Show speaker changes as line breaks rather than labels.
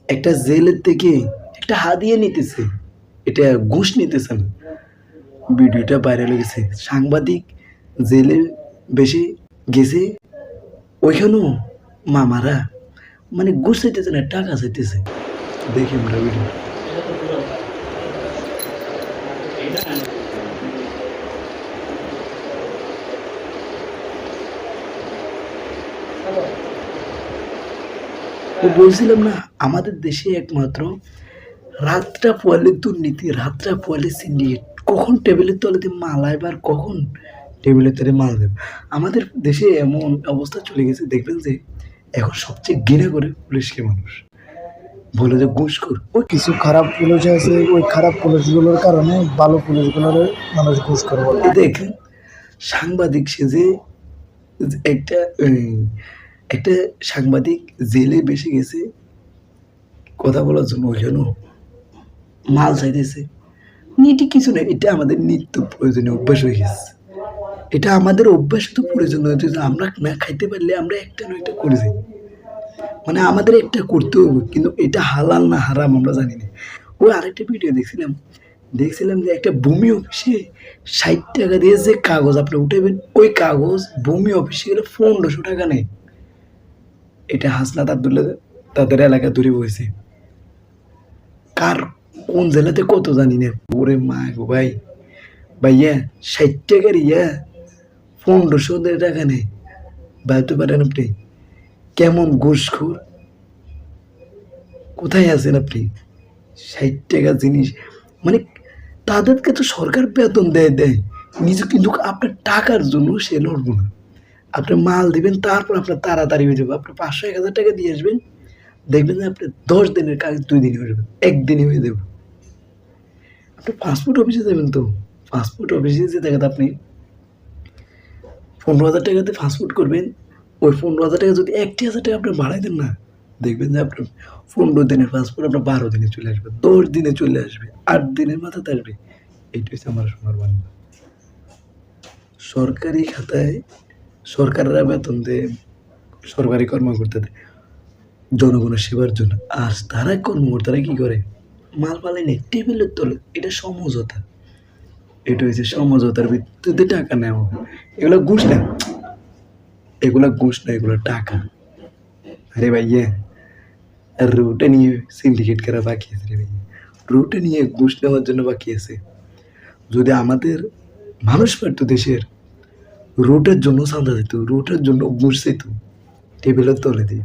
একটা জেলের থেকে একটা হাদিয়া নিতেছে, এটা ঘুষ নিতেছে না। ভিডিওটা ভাইরাল হয়ে গেছে, সাংবাদিক জেলে বেশি গেছে, ওইখানেও মামারা মানে ঘুষ চাইতেছে না, টাকা চাইতেছে। দেখি আমরা ভিডিও। ও বলছিলাম না, আমাদের দেশে একমাত্র রাতটা পোয়ালে দুর্নীতি, রাতটা পোয়ালে সিন্ডিকেট, কখন টেবিলের তলাতে মাল আইবার, কখন টেবিলের তলে মাল দেবে। আমাদের দেশে এমন অবস্থা চলে গেছে, দেখবেন যে এখন সবচেয়ে ঘৃণা করে পুলিশকে মানুষ, বলে যে ঘুষখোর। ওই
কিছু খারাপ পুলিশ আছে, ওই খারাপ পুলিশগুলোর কারণে ভালো পুলিশগুলোর মানুষ ঘুষ করে বলে।
দেখেন সাংবাদিক সেজে একটা একটা সাংবাদিক জেলে বেশি গেছে কথা বলার জন্য, ওইখানেও মাল চাইতেছে। নিটি কিছু না, এটা আমাদের নিত্য প্রয়োজনীয় অভ্যাস হয়ে গেছে। এটা আমাদের অভ্যাস তো প্রয়োজন হয়েছে, আমরা না খাইতে পারলে আমরা একটা না একটা করে যাই, মানে আমাদের একটা করতে হবে, কিন্তু এটা হালাল না হারাম আমরা জানি না। ওই আরেকটা ভিডিও দেখছিলাম যে একটা ভূমি অফিসে 60 টাকা দিয়ে যে কাগজ আপনি উঠাবেন, ওই কাগজ ভূমি অফিসে গেলে 1500 টাকা নেয়। এটা হাসনাত আবদুল্লাহ তাদের এলাকা ধরে বসেছে, কার কোন জেলাতে কত জানি না। ওরে মা গো ভাই, ভাইয়া 60 টাকার 1500 টাকা নেই, ভাবতে পারেন আপনি কেমন ঘুষখোর, কোথায় আছেন আপনি? 60 টাকা জিনিস, মানে তাদেরকে তো সরকার বেতন দেয় নিজে, কিন্তু আপনার টাকার জন্য সে লড়বো না। আপনি মাল দিবেন, তারপর আপনার তাড়াতাড়ি হয়ে যাবে। আপনি 500-1000 টাকা দিয়ে আসবেন, দেখবেন যে আপনি 10 দিনের কাজ 2 দিনে হয়ে যাবে, একদিনে হয়ে যাবে। আপনি পাসপোর্ট অফিসে যাবেন, তো পাসপোর্ট অফিসে যে দেখেন আপনি 15,000 টাকাতে পাসপোর্ট করবেন, ওই 15,000 টাকা যদি 1,000 টাকা আপনি বাড়াই দেন না, দেখবেন যে আপনার 15 দিনের পাসপোর্ট আপনার 12 দিনে চলে আসবে, 10 দিনে চলে আসবে, 8 দিনের মাথাতে আসবে। এইটা হচ্ছে আমার সোনার বাংলা। সরকারি খাতায় সরকাররা বেতন দেয়, সরকারি কর্মকর্তাদের জনগণের সেবার জন্য, আর তারা কর্মকর্তারা কি করে, মাল পালে নেই টেবিলের তলে। এটা সমঝোতা, এটা হচ্ছে সমঝোতার ভিত্তিতে টাকা নেওয়া। এগুলো ঘুষ না, এগুলা ঘুষ না, এগুলো টাকা। আরে ভাইয়া, রুটে নিয়ে সিন্ডিকেট করা বাকি আছে রে ভাইয়া, রুটে নিয়ে ঘুষ নেওয়ার জন্য বাকি আছে। যদি আমাদের মানুষ পারতো দেশের, রুটের জন্য চাঁদা দিত, রুটের জন্য ঘুষ দিত টেবিলের তলে দিয়ে।